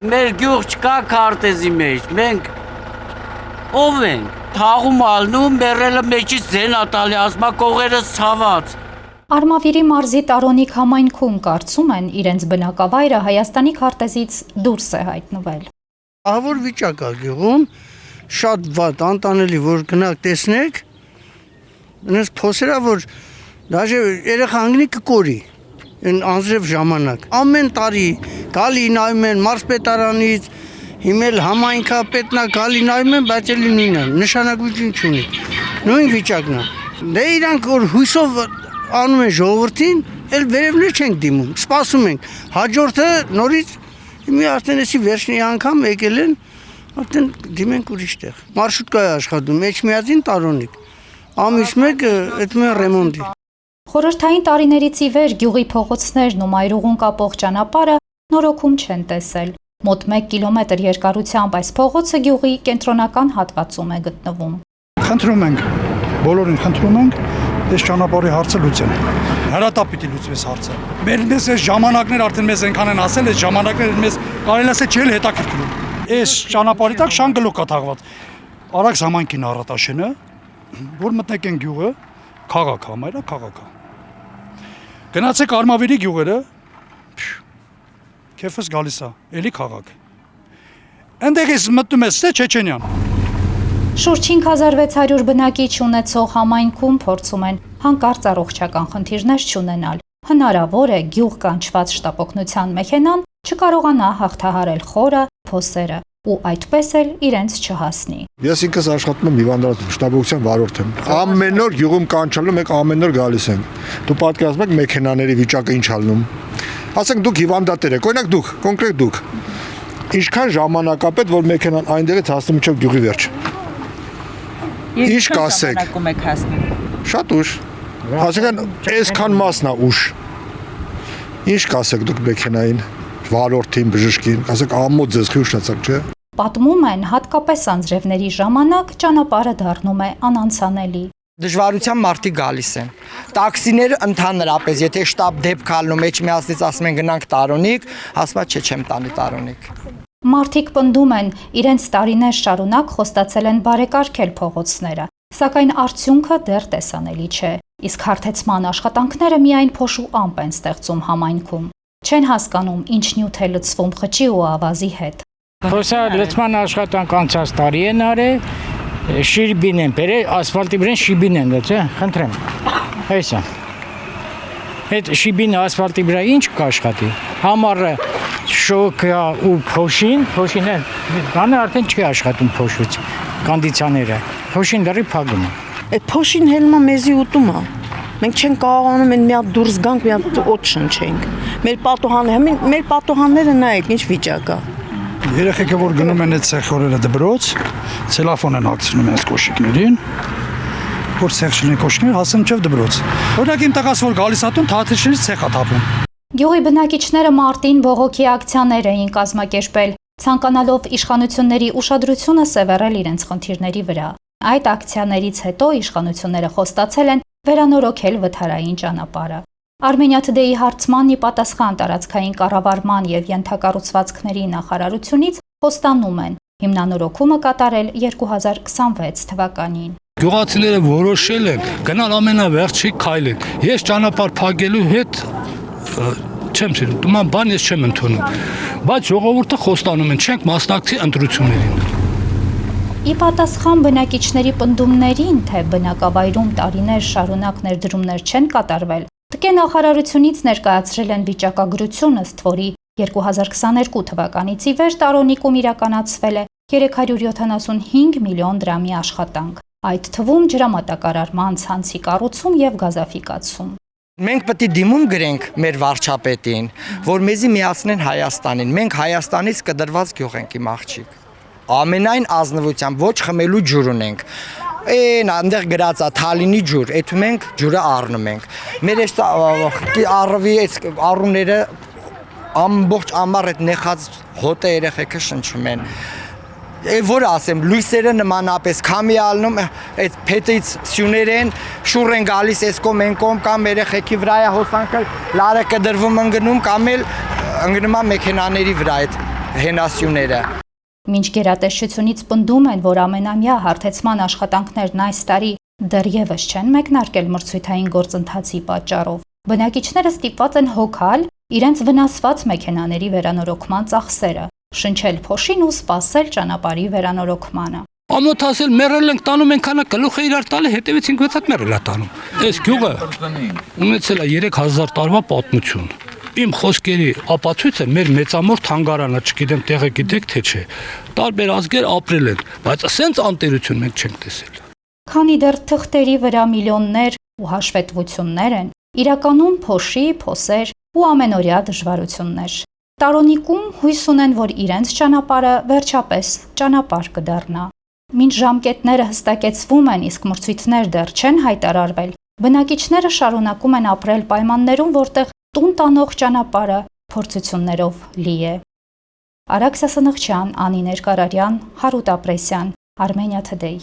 Մեր գյուղ չկա քարտեզի մեջ, մենք ով ենք, թաղում ալնում, մերելը մեջից ձեն ատալի, ասմա կողերը ցաված։ Արմավիրի մարզի Տարոնիկ համայնքում կարծում են իրենց բնակավայրը Հայաստանի քարտեզից դուրս է հայտնվել։ Ահավոր վիճակ է գյուղում, շատ վատ, անտանելի, որ գնաք տեսնեք, այնպես փոսերա, որ դաժե երեխա անգնի կկորի, այն անձրև ժամանակ։ Ամեն տարի գալի նայում են մարզպետարանից, հիմել համայնքա պետնա գալի նայում են, բայց էլի նույնը, նշանակություն չունի։ Նույն վիճակն է։ Դե իրանք որ հույսով անում են ժողովրդին, էլ վերևներ չենք դիմում, սպասում ենք։ Հաջորդը նորից մի արդեն էսի վերջնի անգամ եկել են, արդեն դիմենք ուրիշ տեղ։ Մարշրուտկա է աշխատում, Էջմիածին Տարոնիկ։ Ամիս մեկը այդմ է ռեմոնտի։ Խորհրդային տարիներից ի վեր գյուղի փողոցներն ու մայրուղուն կապող ճանապարհը նորոգում չեն տեսել։ Մոտ 1 կիլոմետր երկարությամբ այս փողոցը գյուղի կենտրոնական հատվածում է գտնվում։ Խնդրում ենք, բոլորին խնդրում ենք, այս ճանապարհի հարցը լուծեն։ Հրատապ պիտի լուծվես հարցը։ Մեզ այս ժամանակներ արդեն մեզ այնքան են ասել, այս ժամանակները մեզ կարելի ասել չէ հետաքրքրում։ Այս ճանապարհի տակ շան գլուխ կա թաղված։ Արաքս համայնքին առատաշենը, որ մտնեք են գյուղը, քաղաք համայնա քաղաք։ Գնացեք Արմավիրի գյուղերը, քեֆս գալիս է, էլի քաղաք։ Այնտեղ ես մտնում ես Չեչենյան։ Շուրջ 5600 բնակիչ ունեցող համայնքում փորձում են հանկարծ առողջական խնդիրներ չունենալ։ Հնարավոր է գյուղ կանչված շտապօգնության մեքենան չկարողանա հաղթահարել խորը, փոսերը ու այդպես էլ իրենց չհասնի։ Ես ինքս աշխատում եմ հիվանդանոցում, շտաբօգնության վարորդ եմ։ Ամեն օր գյուղում կանչալու մենք ամեն օր գալիս ենք։ Դու պատկերացնում եք մեքենաների վիճակը ինչ ալնում։ Ասենք դուք հիվանդատեր եք, օրինակ դուք, կոնկրետ դուք։ Ինչքան ժամանակապետ որ մեքենան այնտեղից հասնում մինչև գյուղի վերջ։ Ինչ կասեք։ Շատ ուշ։ Ասենք այսքան մասն է ուշ։ Ինչ կասեք դուք մեքենային, վարորդին, բժշկին, ասեք ամոթ ձեզ խյուշացակ, չէ։ Պատմում են, հատկապես անձրևների ժամանակ ճանապարհը դառնում է անանցանելի։ Դժվարությամբ մարդիկ գալիս են։ Տաքսիները ընդհանրապես, եթե շտապ դեպք ալնում Էջմիածնից ասում են գնանք Տարոնիկ, ասում է չէ, չեմ տանի Տարոնիկ։ Մարդիկ պնդում են, իրենց տարիներ շարունակ խոստացել են բարեկարգել փողոցները, սակայն արդյունքը դեռ տեսանելի չէ։ Իսկ հարթեցման աշխատանքները միայն փոշու ամպ են ստեղծում համայնքում։ Չեն հասկանում, ինչ նյութ է լցվում խճի ու ավազի հետ։ Փոսա լցման աշխատանք անցած տարի են արել, շիրբին են բերել, ասֆալտի վրան շիբին են լցել, խնդրեմ։ Այսա։ Այդ շիբին ասֆալտի վրա ինչ կաշխատի։ Համառը շոկա ու փոշինը բանը արդեն չի աշխատում փոշուց, կոնդիցիոները։ Փոշին դեռ փակում է։ Այդ փոշին հելմա մեզի ուտում է։ Մենք չենք կարողանում մի հատ դուրս գանք, մի հատ օդ շնչենք։ Մեր պատոհանները նայեք ինչ վիճակ է։ Երեխեքը որ գնում են այդ ցեխորերը դբրոց, ցելոֆան են հագցնում այս կոշիկներին, որ ցեխ չլինի կոշիկներ, հասնում չև դբրոց։ Օրինակ իմ տղաս որ գալիս ատուն թաթիչներից ցեխ է թափում։ Գյուղի բնակիչները մարտին բողոքի ակցիաներ էին կազմակերպել, ցանկանալով իշխանությունների ուշադրությունը սևեռել իրենց խնդիրների վրա։ Այդ ակցիաներից հետո իշխանությունները խոստացել են վերանորոգել վթարային ճանապարհը։ Armenia Today-ի հարցմանն ի պատասխան տարածքային կառավարման եւ ենթակառուցվածքների նախարարությունից խոստանում են հիմնանորոգումը կատարել 2026 թվականին։ Գյուղացիները որոշել են գնալ ամենավերջի քայլին։ Ես ճանապարհ փակելու հետ չեմ սիրում, դու բան ես չեմ ընդունում։ Բայց ժողովուրդը խոստանում են, չենք մասնակցի ընտրություններին։ Ի պատասխան բնակիչների պնդումներին, թե բնակավայրում տարիներ շարունակ ներդրումներ չեն կատարվել, ՏԿ նախարարությունից ներկայացրել են վիճակագրություն, ըստ որի 2022 թվականից ի վեր Տարոնիկում իրականացվել է 375 միլիոն դրամի աշխատանք, այդ թվում ջրամատակարարման ցանցի կառուցում եւ գազաֆիկացում։ Մենք պետք է դիմում գրենք մեր վարչապետին, որ մեզի միացնեն Հայաստանին։ Մենք Հայաստանից կդրված գյուղ ենք իմ աղջիկ։ Ամենայն ազնվությամբ ոչ խմելու ջուր ունենք։ Այն այնտեղ գրած է Թալինի ջուր, այդ մենք ջուրը առնում ենք։ Մեր այս առվի այս առուները ամբողջ ամառ այդ նեխած հոտը երեխեքը շնչում են։ Որ ասեմ, լույսերը նմանապես քամի ալնում, այդ փետից սյուներ են, շուռ են գալիս այս կողմ այն կողմ կամ երեխեքի վրա է հոսանքը լարը կդրվում ընկնում կամ էլ ընկնում է մեքենաների վրա այդ հենասյուները։ Մինչ գերատեսչությունից պնդում են, որ ամենամյա հարթեցման աշխատանքներն այս տարի դեռևս չեն մեկնարկել մրցույթային գործընթացի պատճառով, բնակիչները ստիպված են հոգալ իրենց վնասված մեքենաների վերանորոգման ծախսերը, շնչել փոշին ու սպասել ճանապարհի վերանորոգմանը։ Ամոթ ասել մեռել ենք տանում ենքանա գլուխը իրար տալը հետևից 5-6 հատ մեռել է տանում։ Այս գյուղը ունեցել է 3000 տարվա պատմություն։ Իմ խոսքերի ապացույցը մեր մեծամոր թանգարանը, չգիտեմ տեղը գիտեք թե չէ, տարբեր ազգեր ապրել են, բայց ասենց անտերություն մենք չենք տեսել։ Քանի դեռ թղթերի վրա միլիոններ ու հաշվետվություններ են, իրականում փոշի, փոսեր ու ամենօրյա դժվարություններ։ Տարոնիկում հույս ունեն, որ իրենց ճանապարհը վերջապես ճանապարհ կդառնա։ Մինչ ժամկետները հստակեցվում են, իսկ մրցույթներ դեռ չեն հայտարարվել, բնակիչները շարունակում են ապրել պայմաններում, որտեղ տուն տանող ճանապարհը փորձություններով լի է։ Արաքսա Սնխչյան, Անի Ներկարարյան, Հարութ Ապրեսյան, Armenia Today։